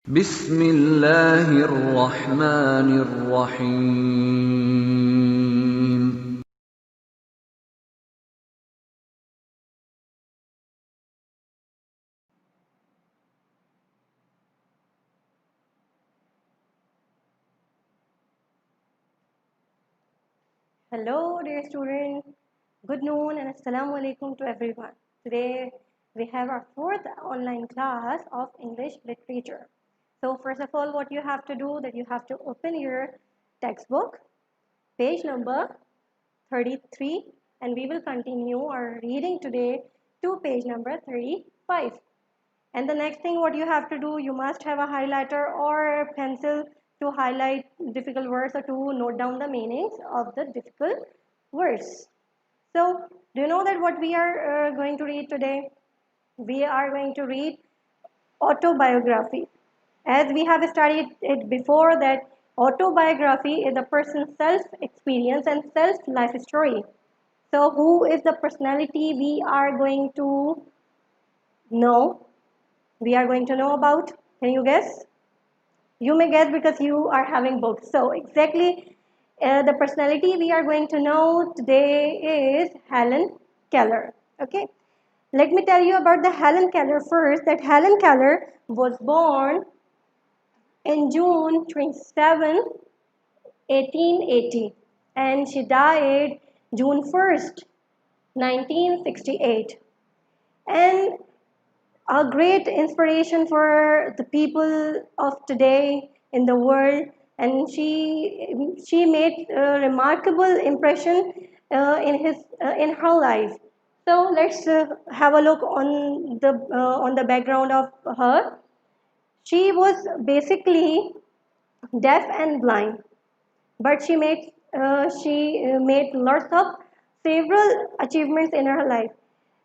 بسم الله الرحمن الرحيم. Hello, dear students. Good noon and assalamu alaikum to everyone. Today we have our fourth online class of English literature. So first of all, what you have to do that you have to open your textbook, page number 33, and we will continue our reading today to page number 35. And the next thing what you have to do, you must have a highlighter or a pencil to highlight difficult words or to note down the meanings of the difficult words. So, do you know that what we are going to read today? We are going to read autobiography. As we have studied it before, that autobiography is a person's self-experience and self-life story. So, who is the personality we are going to know? We are going to know about. Can you guess? You may guess because you are having books. So exactly the personality we are going to know today is Helen Keller. Okay. Let me tell you about the Helen Keller first. That Helen Keller was born in June 27, 1880, and she died June 1st, 1968. And a great inspiration for the people of today in the world, and she made a remarkable impression in her life. So let's have a look on the background of her. She was basically deaf and blind, but she made lots of several achievements in her life.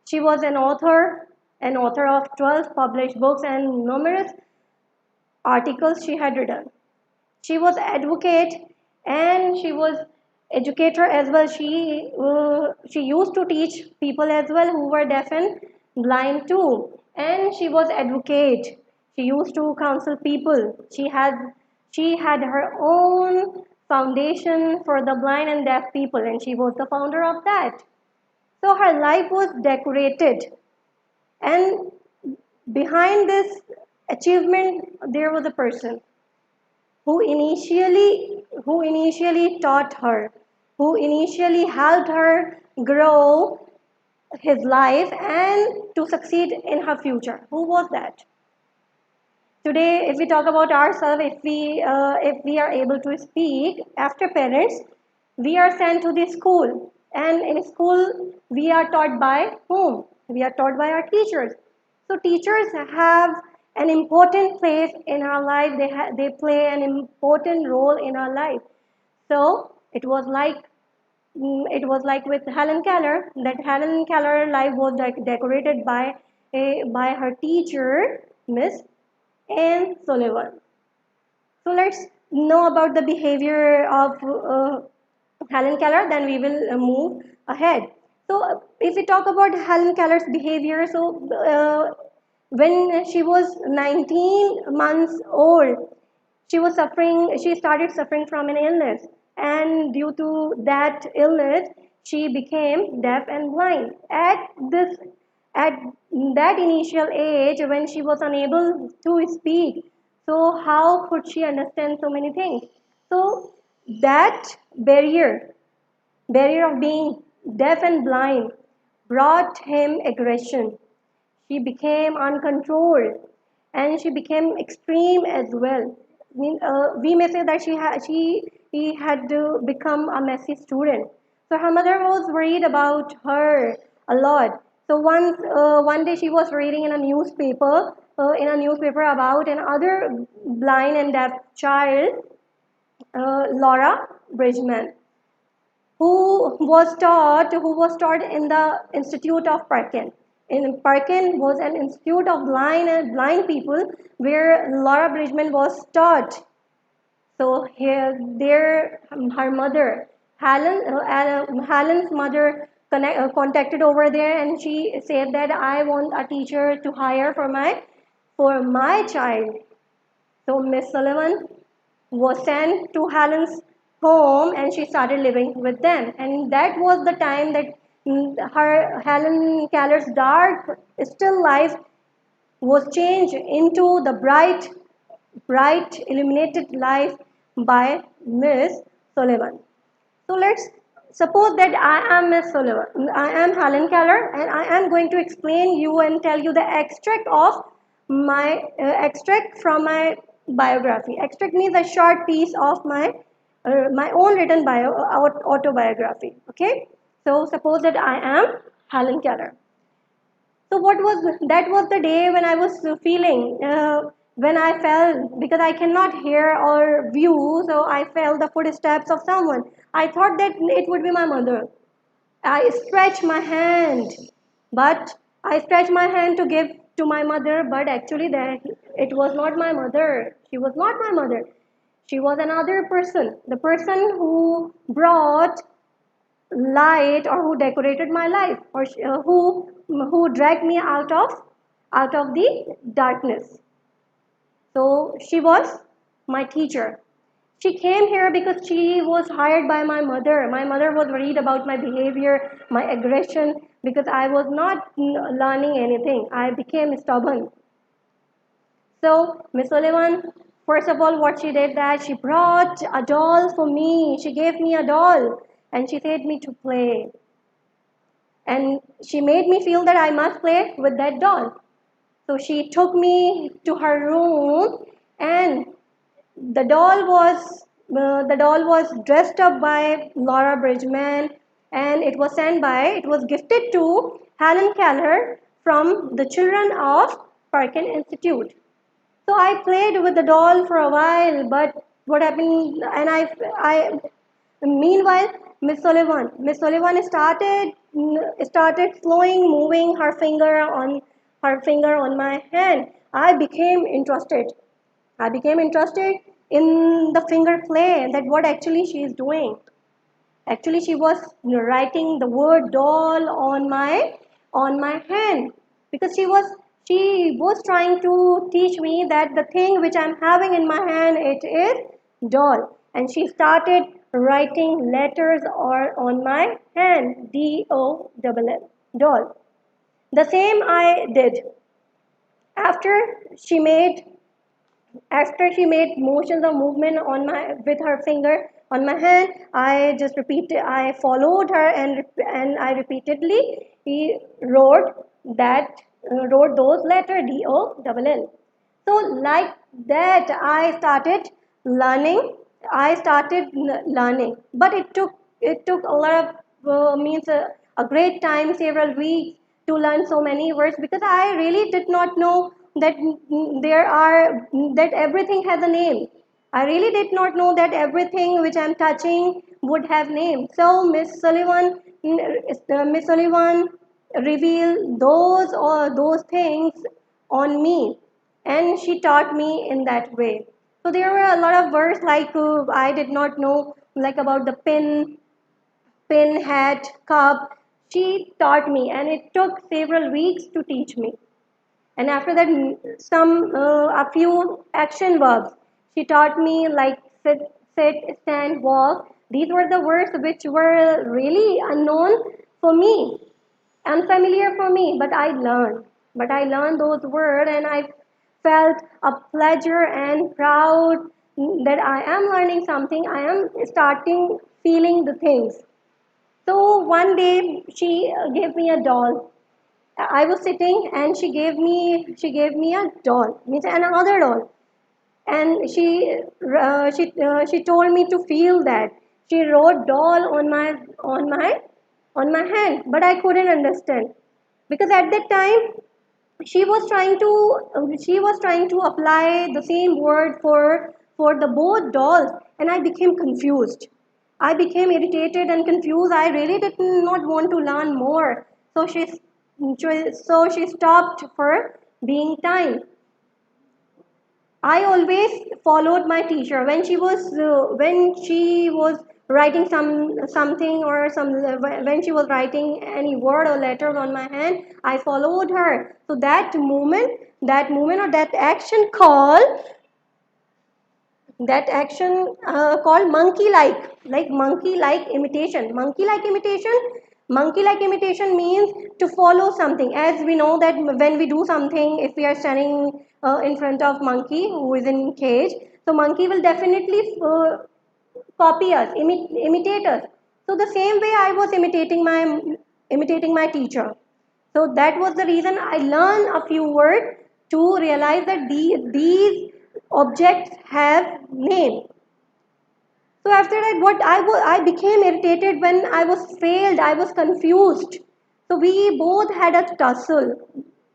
She was an author of 12 published books and numerous articles she had written. She was advocate and she was educator as well. She used to teach people as well who were deaf and blind too. And she was advocate. She used to counsel people. She had her own foundation for the blind and deaf people, and she was the founder of that. So her life was decorated, and behind this achievement there was a person who initially taught her, who initially helped her grow his life and to succeed in her future. Who was that? Today, if we talk about ourselves, if we are able to speak after parents, we are sent to the school, and in school we are taught by whom? We are taught by our teachers. So teachers have an important place in our life. They play an important role in our life. So it was like with Helen Keller, that Helen Keller life was decorated by her teacher, Miss Anne Sullivan. So let's know about the behavior of Helen Keller, then we will move ahead. So if we talk about Helen Keller's behavior, so when she was 19 months old, she started suffering from an illness, and due to that illness, she became deaf and blind. At that initial age, when she was unable to speak, so how could she understand so many things? So that barrier of being deaf and blind brought him aggression. She became uncontrolled, and she became extreme as well. We may say that he had to become a messy student. So her mother was worried about her a lot. So one day she was reading in a newspaper about another blind and deaf child, Laura Bridgman, who was taught in the Institute of Perkin. In Perkin was an institute of blind people where Laura Bridgman was taught. So here, there, her mother, Helen's mother contacted over there, and she said that I want a teacher to hire for my child. So Miss Sullivan was sent to Helen's home and she started living with them. And that was the time that Helen Keller's dark, still life was changed into the bright, illuminated life by Miss Sullivan. So let's suppose that I am Miss Sullivan. I am Helen Keller, and I am going to explain you and tell you the extract from my biography. Extract means a short piece of my own written autobiography. Okay. So suppose that I am Helen Keller. So what was that was the day when I was feeling when I fell because I cannot hear or view, so I felt the footsteps of someone. I thought that it would be my mother. I stretched my hand, but I stretched my hand to give to my mother, but actually that it was not my mother. She was not my mother. She was another person, the person who brought light or who decorated my life or who dragged me out of the darkness. So she was my teacher. She came here because she was hired by my mother. My mother was worried about my behavior, my aggression, because I was not learning anything. I became stubborn. So Miss Sullivan, first of all, what she did that she brought a doll for me. She gave me a doll and she said me to play. And she made me feel that I must play with that doll. So she took me to her room, and the doll was dressed up by Laura Bridgman, and it was gifted to Helen Keller from the children of Perkin Institute. So I played with the doll for a while, but what happened? And I meanwhile, Miss Sullivan started slowing, moving her finger on my hand. I became interested. I became interested in the finger play, that what actually she is doing. Actually, she was writing the word doll on my hand because she was trying to teach me that the thing which I'm having in my hand, it is doll. And she started writing letters or on my hand, DOLL, doll. The same I did. After she made after she made motions of movement on my with her finger on my hand, I followed her, and I repeatedly wrote that wrote those letters DOLL. So like that I started learning, but it took a lot of means a great time, several weeks, to learn so many words, because I really did not know that that everything has a name. I really did not know that everything which I'm touching would have name. So Miss Sullivan revealed those things on me, and she taught me in that way. So there were a lot of words like I did not know, like about the pin, hat, cup. She taught me, and it took several weeks to teach me. And after that, a few action verbs. She taught me like sit, stand, walk. These were the words which were really unknown for me, unfamiliar for me, but I learned. But I learned those words, and I felt a pleasure and proud that I am learning something. I am starting feeling the things. So one day she gave me a doll. I was sitting, and she gave me a doll, means another doll, and she told me to feel that. She wrote doll on my hand, but I couldn't understand, because at that time she was trying to apply the same word for the both dolls, and I became confused. I became irritated and confused. I really did not want to learn more. So she stopped for being time. I always followed my teacher when she was writing something, or when she was writing any word or letter on my hand. I followed her. So that moment or that action call That action called monkey-like imitation. Monkey-like imitation means to follow something. As we know that when we do something, if we are standing in front of monkey who is in cage, so monkey will definitely copy us, imitate us. So the same way I was imitating my teacher. So that was the reason I learned a few words to realize that these objects have name. So after that, I became irritated when I was failed. I was confused. So we both had a tussle.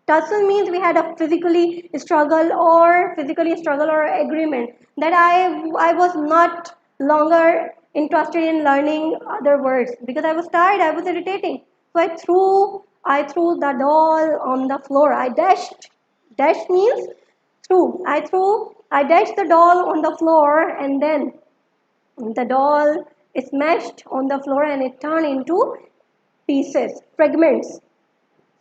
Tussle means we had a physically struggle or agreement that I was not longer interested in learning other words because I was tired. I was irritating. So I threw the doll on the floor. I dashed. Dash means threw. I dashed the doll on the floor, and then the doll smashed on the floor and it turned into pieces, fragments.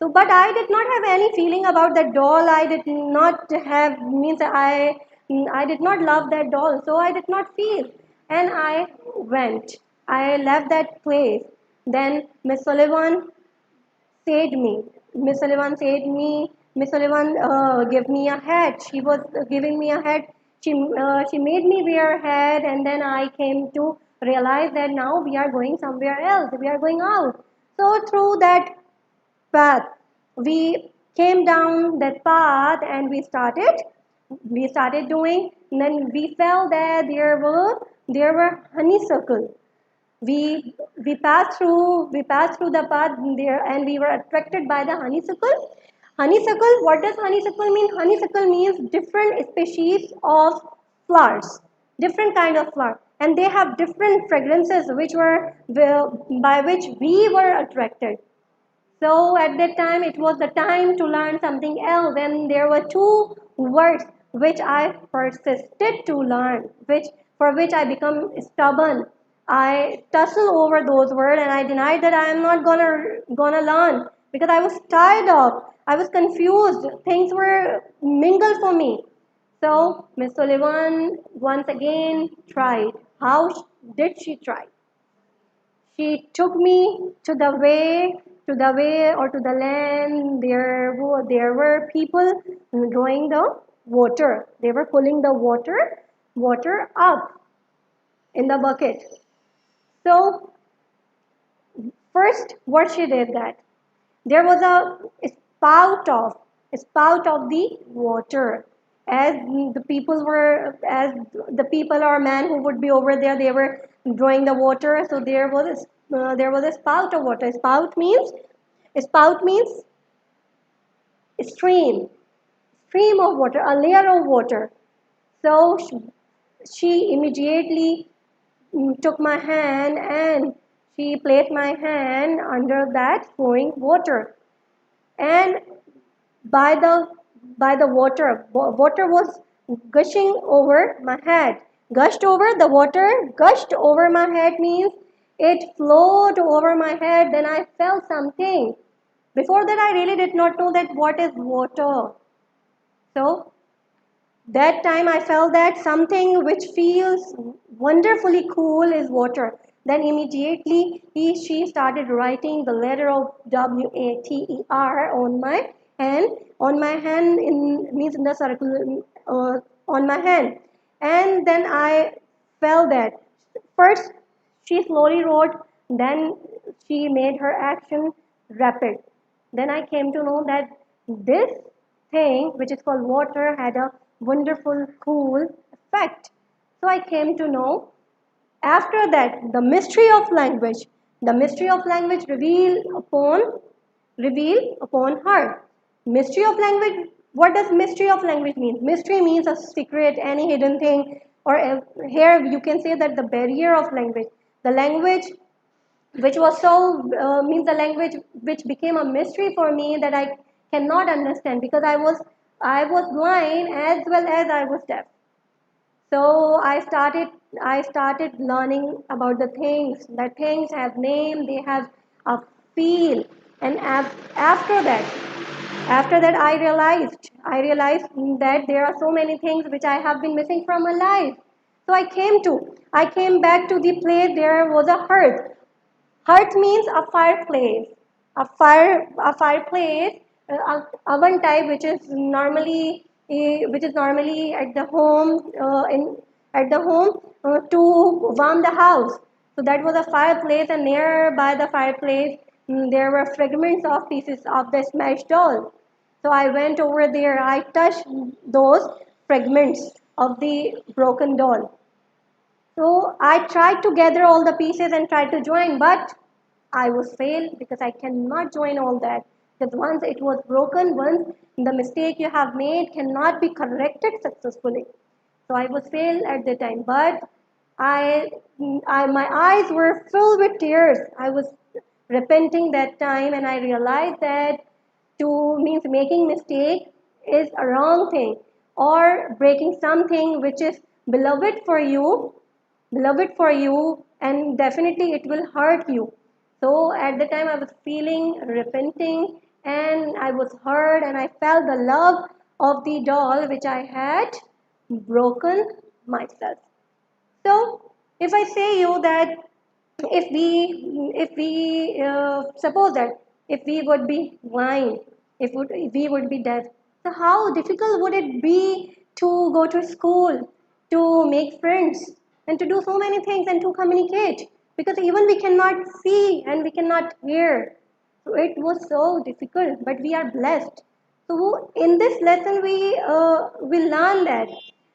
So, but I did not have any feeling about that doll. I did not have, means I did not love that doll. So I did not feel. And I went. I left that place. Then Miss Sullivan said me. Miss Sullivan gave me a hat. She was giving me a hat. She made me wear a hat, and then I came to realize that now we are going somewhere else. We are going out. So through that path, we came down that path, and we started doing. And then we felt that there were honeysuckle. We passed through the path there, and we were attracted by the honeysuckle. What does honeysuckle mean? Honeysuckle means different species of flowers, different kind of flower, and they have different fragrances by which we were attracted. So at that time, it was the time to learn something else, and there were two words which I persisted to learn, for which I become stubborn. I tussled over those words, and I denied that I am not gonna learn because I was tired of. I was confused. Things were mingled for me. So Miss Sullivan once again tried. How did she try? She took me to the way or to the land. There were people drawing the water. They were pulling the water up in the bucket. So first, what she did that there was a spout of the water. As the people or man who would be over there, they were drawing the water. So there was a spout of water. Spout means stream of water, a layer of water. So she immediately took my hand, and she placed my hand under that flowing water. And by the water was gushing over my head. Gushed over my head means it flowed over my head. Then I felt something. Before that, I really did not know that what is water. So that time I felt that something which feels wonderfully cool is water. Then immediately she started writing the letter of WATER on my hand in means in the circle on my hand. And then I felt that first she slowly wrote, then she made her action rapid. Then I came to know that this thing, which is called water, had a wonderful, cool effect. So I came to know after that the mystery of language reveal upon her. Mystery of language. What does mystery of language mean? Mystery means a secret, any hidden thing, or here you can say that the barrier of language. The language which was so means the language which became a mystery for me that I cannot understand because I was blind as well as I was deaf. So I started learning about the things. That things have name, they have a feel, and after that I realized that there are so many things which I have been missing from my life. So I came back to the place. There was a hearth. Hearth means a fireplace. A fireplace, oven type, which is normally at the home, to warm the house. So that was a fireplace, and nearby the fireplace, there were fragments of pieces of the smashed doll. So I went over there. I touched those fragments of the broken doll. So I tried to gather all the pieces and tried to join, but I was failed because I cannot join all that. Because once it was broken, once the mistake you have made cannot be corrected successfully. So I was failed at the time, but I, my eyes were filled with tears. I was repenting that time, and I realized that to means making mistake is a wrong thing, or breaking something which is beloved for you beloved for you, and definitely it will hurt you. So at the time I was feeling repenting, and I was hurt, and I felt the love of the doll which I had broken myself. So if I say you that if we suppose that if we would be blind, if we would be deaf, so how difficult would it be to go to school, to make friends, and to do so many things and to communicate, because even we cannot see and we cannot hear. So it was so difficult, but we are blessed. So in this lesson, we learn that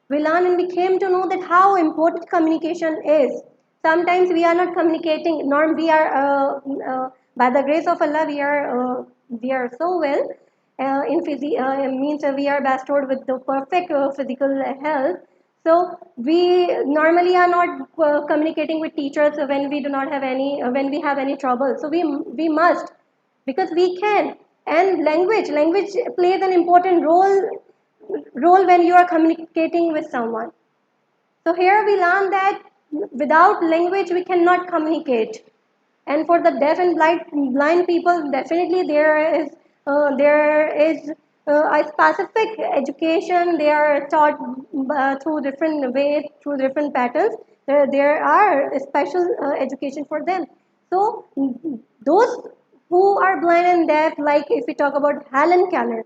we learn and we came to know that how important communication is. Sometimes we are not communicating. Nor we are by the grace of Allah we are so well means we are bestowed with the perfect physical health. So we normally are not communicating with teachers when we do not have any when we have any trouble. So we must, because we can. And language plays an important role when you are communicating with someone. So here we learn that without language we cannot communicate. And for the deaf and blind people, definitely there is a specific education. They are taught through different ways, through different patterns. There are special education for them. So those who are blind and deaf, like if we talk about Helen Keller.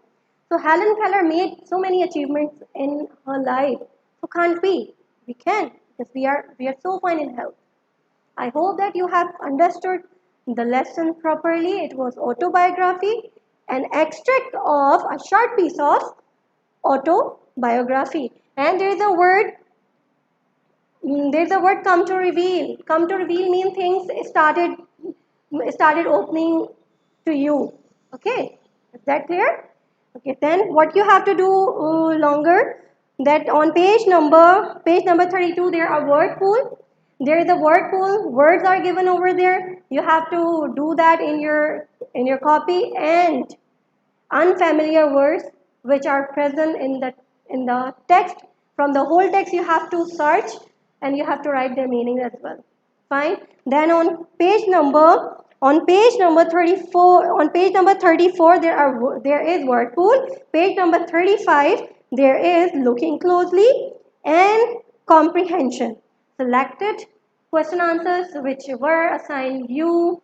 So Helen Keller made so many achievements in her life. So can't we? We can, because we are so fine in health. I hope that you have understood the lesson properly. It was autobiography, an extract of a short piece of autobiography. And there's a word come to reveal. Come to reveal means things started opening to you. Okay, is that clear? Okay, then what you have to do longer, that on page number 32 there are word pool. There is a word pool. Words are given over there. You have to do that in your copy, and unfamiliar words which are present in the text. From the whole text you have to search, and you have to write their meaning as well. Fine. Then on page number 34 there is word pool. Page number 35 there is looking closely and comprehension. Selected question answers which were assigned you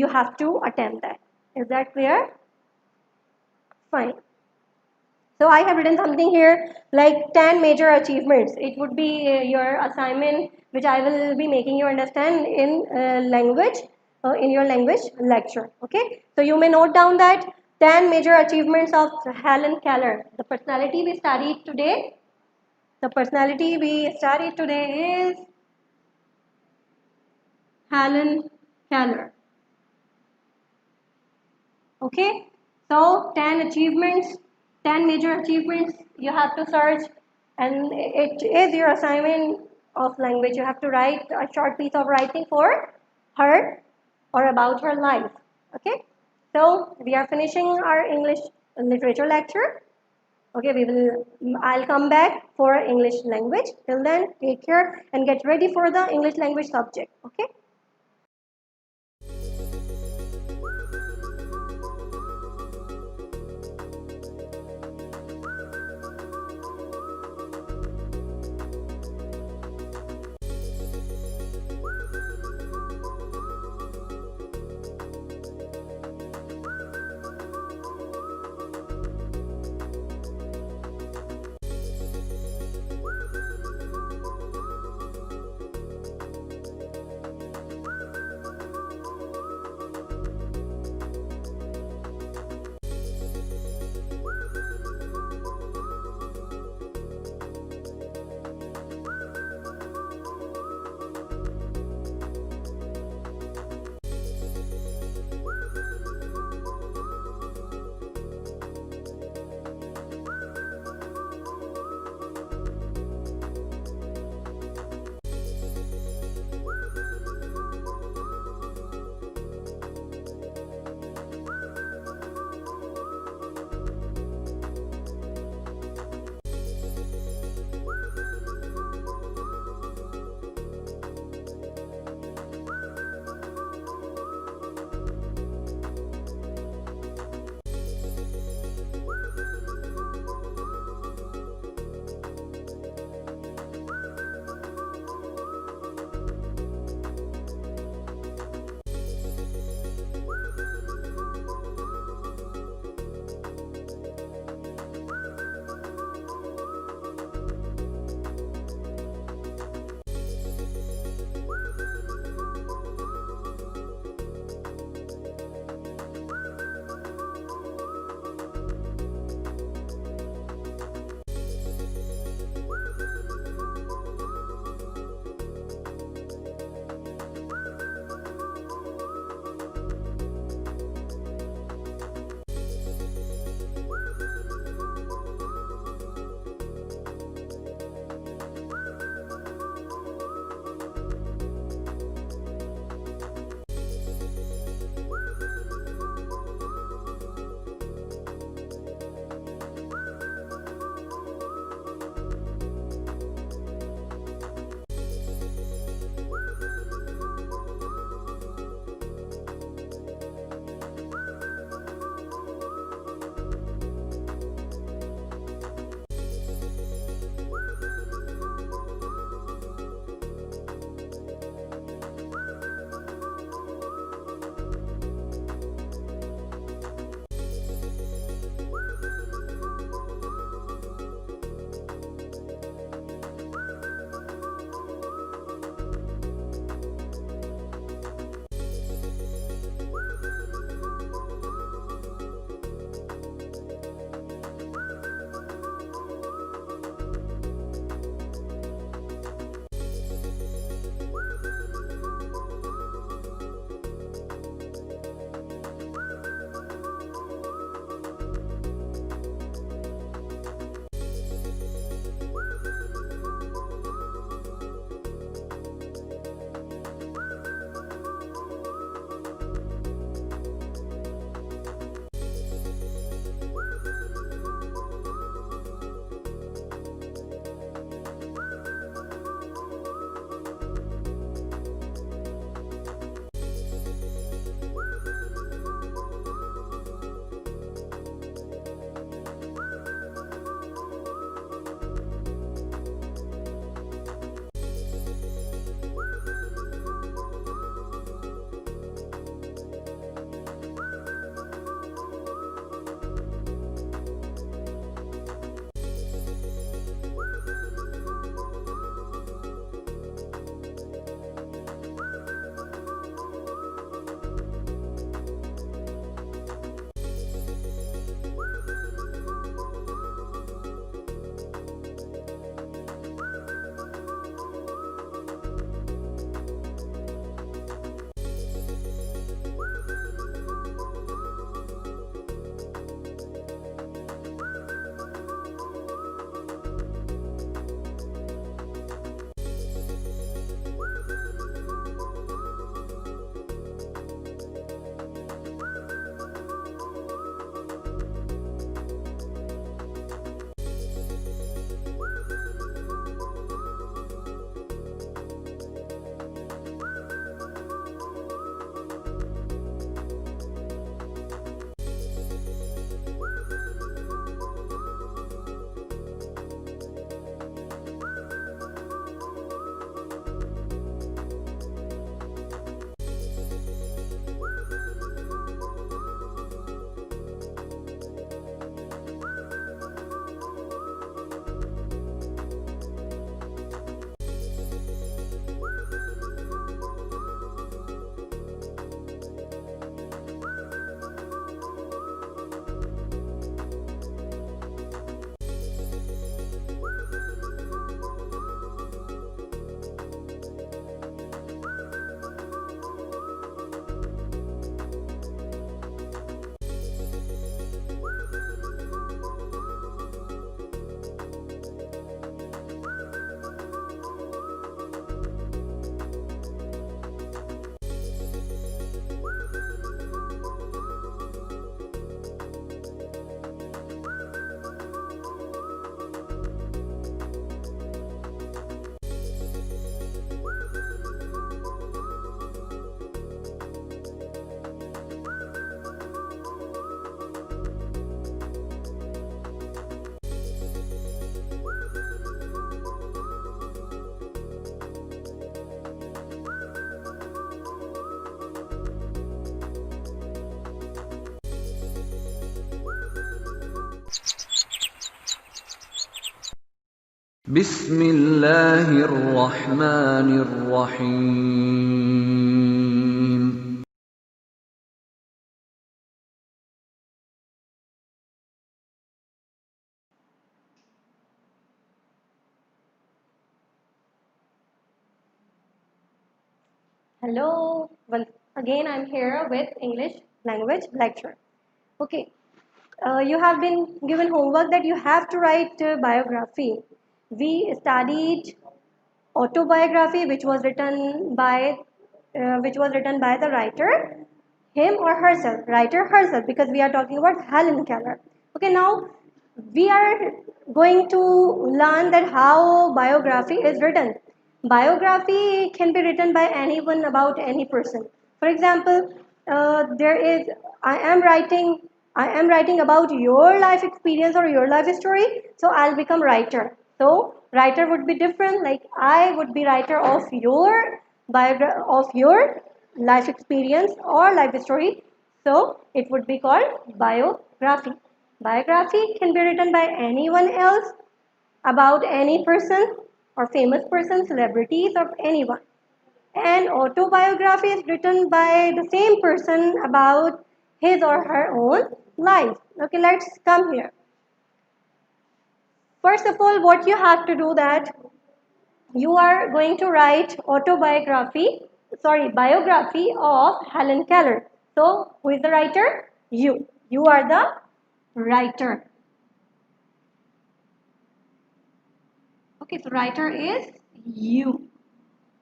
have to attempt that. Is that clear? Fine. So I have written something here like 10 major achievements. It would be your assignment, which I will be making you understand in your language lecture. Okay. So you may note down that 10 major achievements of Helen Keller. The personality we studied today is Helen Keller. Okay. So 10 major achievements you have to search, and it is your assignment of language. You have to write a short piece of writing for her or about her life. Okay. So we are finishing our English literature lecture. Okay, I'll come back for English language. Till then, take care and get ready for the English language subject. Okay. بسم الله الرحمن الرحيم. Hello, once again I'm here with English language lecture. Okay, you have been given homework that you have to write biography. We studied autobiography, which was written by the writer, him or herself, writer herself, because we are talking about Helen Keller. Okay, now we are going to learn that how biography is written. Biography can be written by anyone about any person. For example, there is I am writing about your life experience or your life story, so I'll become writer. So writer would be different. Like I would be writer of your life experience or life story. So it would be called biography. Biography can be written by anyone else about any person or famous person, celebrities, or anyone. And autobiography is written by the same person about his or her own life. Okay, let's come here. First of all, what you have to do that you are going to write biography of Helen Keller. So, who is the writer? You. You are the writer. Okay, so writer is you.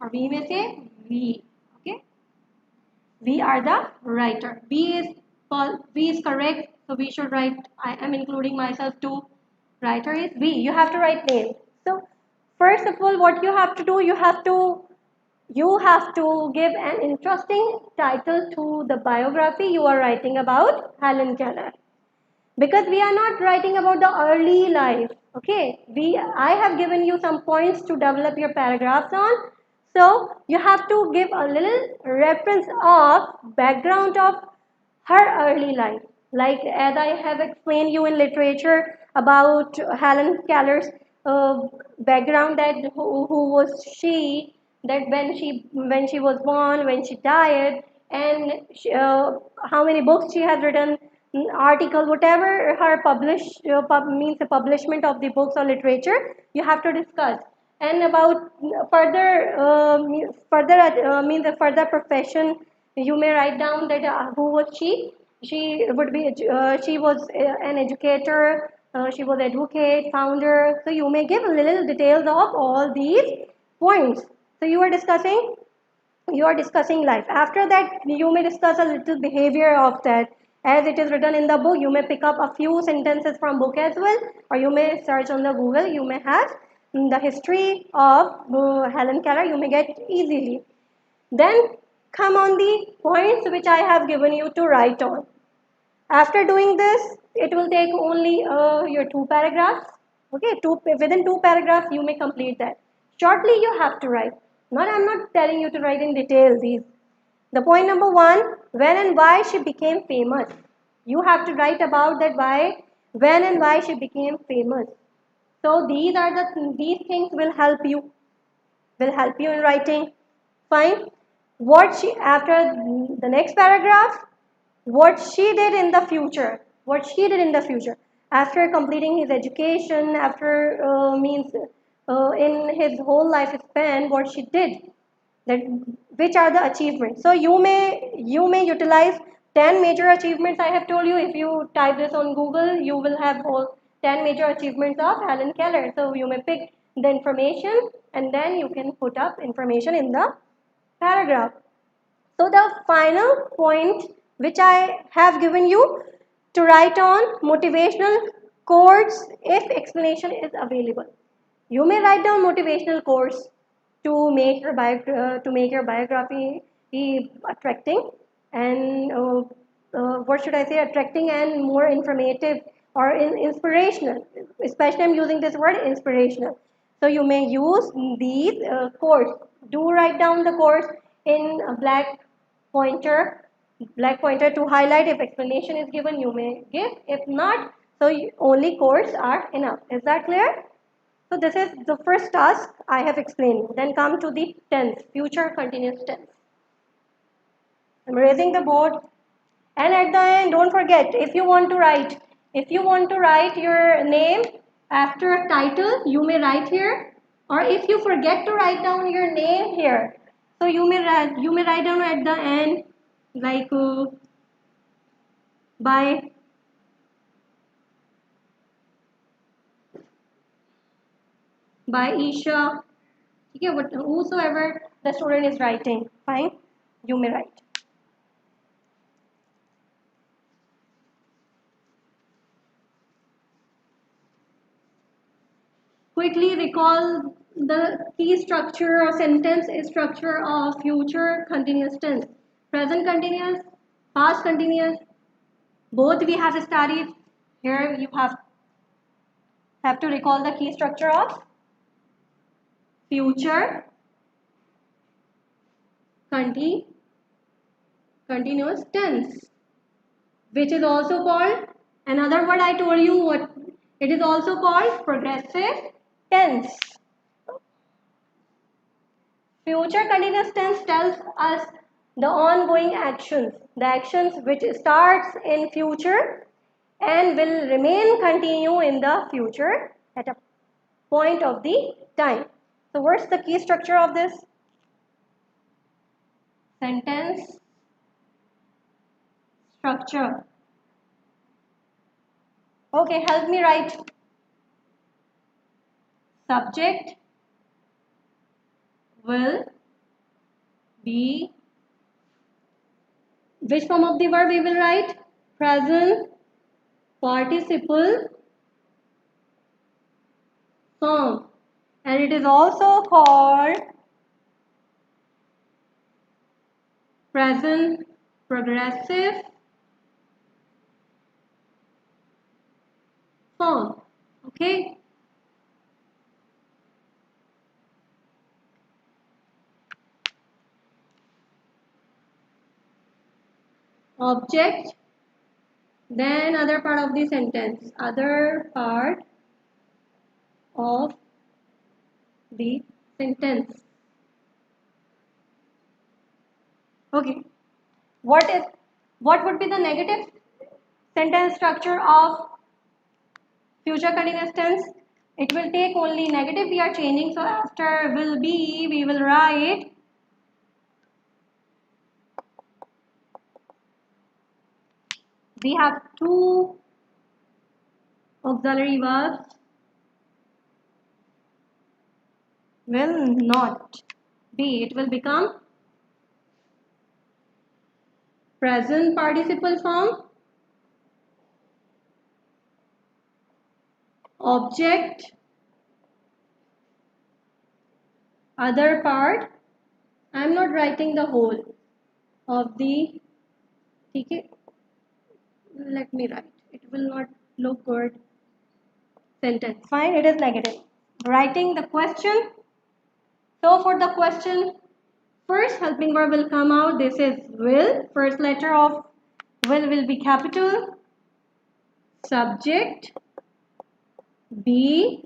Or we may say we. Okay, we are the writer. B is correct, so we should write. I am including myself too. Writer is we. You have to write name. So first of all, what you have to do, you have to give an interesting title to the biography you are writing about Helen Keller, because we are not writing about the early life. Okay, I have given you some points to develop your paragraphs on, so you have to give a little reference of background of her early life, like as I have explained you in literature about Helen Keller's uh, background, that who was she, that when she was born, when she died, and how many books she has written, article, whatever her means the publishment of the books or literature, you have to discuss. And about means the further profession, you may write down that who was she. She was an educator, she was advocate, founder, so you may give little details of all these points. So you are discussing life. After that, you may discuss a little behavior of that. As it is written in the book, you may pick up a few sentences from book as well, or you may search on the Google. You may have the history of Helen Keller. You may get easily. Then come on the points which I have given you to write on. After doing this, it will take only your 2 paragraphs. Okay, within 2 paragraphs, you may complete that. Shortly, you have to write. I'm not telling you to write in detail these. The point number 1, when and why she became famous. You have to write about that when and why she became famous. So these things will help you in writing. Fine. After the next paragraph, what she did in the future after completing his education, after means in his whole life span, what she did, that which are the achievements. So you may utilize 10 major achievements. I have told you, if you type this on Google, you will have all 10 major achievements of Helen Keller. So you may pick the information, and then you can put up information in the paragraph. So the final point which I have given you, to write on motivational quotes if explanation is available. You may write down motivational quotes to make your biography attracting and what should I say, attracting and more informative, or inspirational. Especially I'm using this word inspirational. So you may use these quotes. Do write down the quotes in a black pointer to highlight. If explanation is given, you may give. If not, so only quotes are enough. Is that clear? So this is the first task I have explained. Then come to the tense, future continuous tense. I'm raising the board. And at the end, don't forget, if you want to write your name after a title, you may write here. Or if you forget to write down your name here, so you may write down at the end, like by Isha. Okay, whosoever the student is writing, fine, you may write. Quickly recall the key structure or sentence structure of future continuous tense. Present continuous, past continuous, both we have studied. Here you have to recall the key structure of future continuous tense, which is also called, another word I told you what it is also called, progressive tense. Future continuous tense tells us the ongoing actions, the actions which starts in future and will remain continue in the future at a point of the time. So what's the key structure of this sentence structure? Okay, help me write. Subject will be, which form of the verb we will write? Present participle form, and it is also called present progressive form. Okay. Object, then other part of the sentence, other part of the sentence. Okay, what would be the negative sentence structure of future continuous tense? It will take only negative we are changing, so after will be we will write we have two auxiliary verbs, will not be, it will become present participle form, object, other part. I am not writing the whole of the, okay, let me write, it will not look good. Sentence, fine, it is negative. Writing the question. So for the question, first helping verb will come out. This is will. First letter of will be capital. Subject be.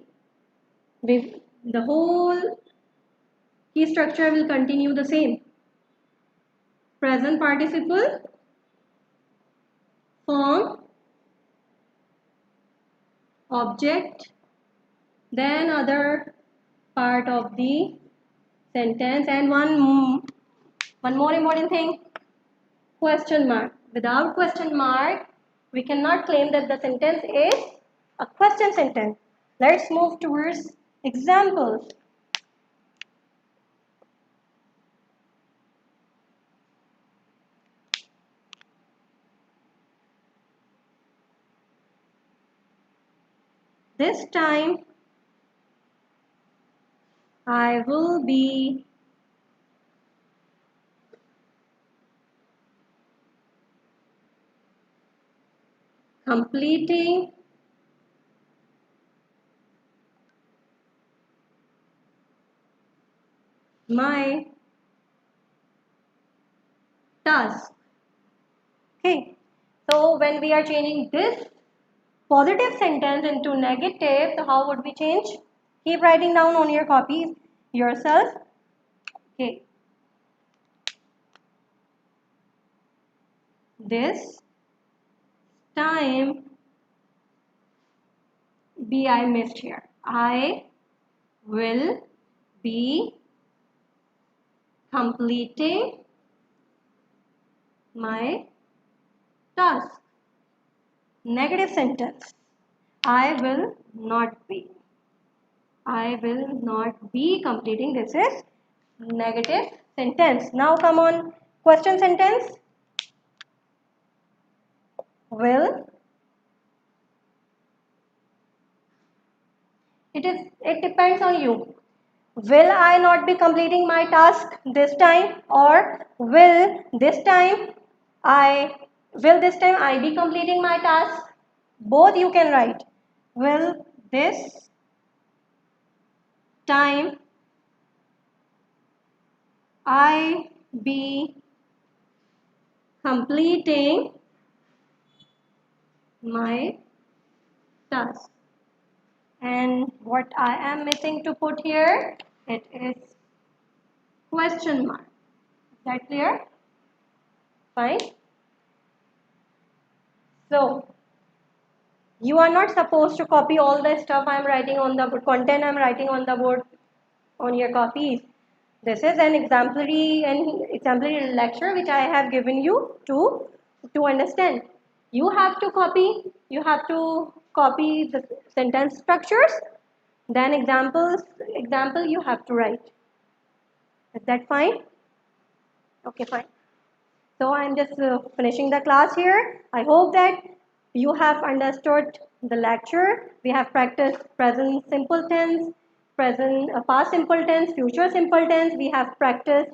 The whole key structure will continue the same. Present participle form, object, then other part of the sentence, and one more important thing, question mark. Without question mark, we cannot claim that the sentence is a question sentence. Let's move towards examples. This time, I will be completing my task. Okay, so when we are changing this positive sentence into negative, so how would we change? Keep writing down on your copies yourself. Okay. This time B I missed here. I will be completing my task. Negative sentence. I will not be. I will not be completing. This is negative sentence. Now come on. Question sentence. Will. It depends on you. Will I not be completing my task this time, or will this time I be completing my task? Both you can write. Will this time I be completing my task? And what I am missing to put here, it is question mark. Is that clear? Fine. So you are not supposed to copy all the stuff I'm writing on the board, content I'm writing on the board on your copies. This is an exemplary lecture which I have given you to understand. You have to copy the sentence structures, then example you have to write. Is that fine? Okay, fine. So I'm just finishing the class here. I hope that you have understood the lecture. We have practiced present simple tense, past simple tense, future simple tense. We have practiced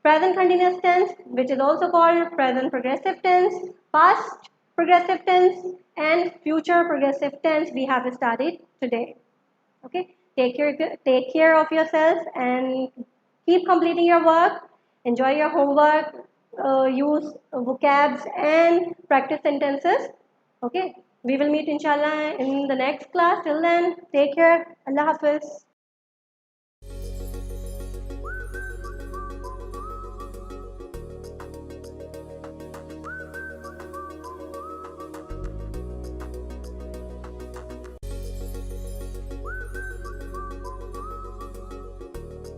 present continuous tense, which is also called present progressive tense, past progressive tense, and future progressive tense we have studied today. Okay, take care of yourselves and keep completing your work. Enjoy your homework. Use vocabs and practice sentences. Okay, we will meet inshallah in the next class. Till then, take care. Allah Hafiz.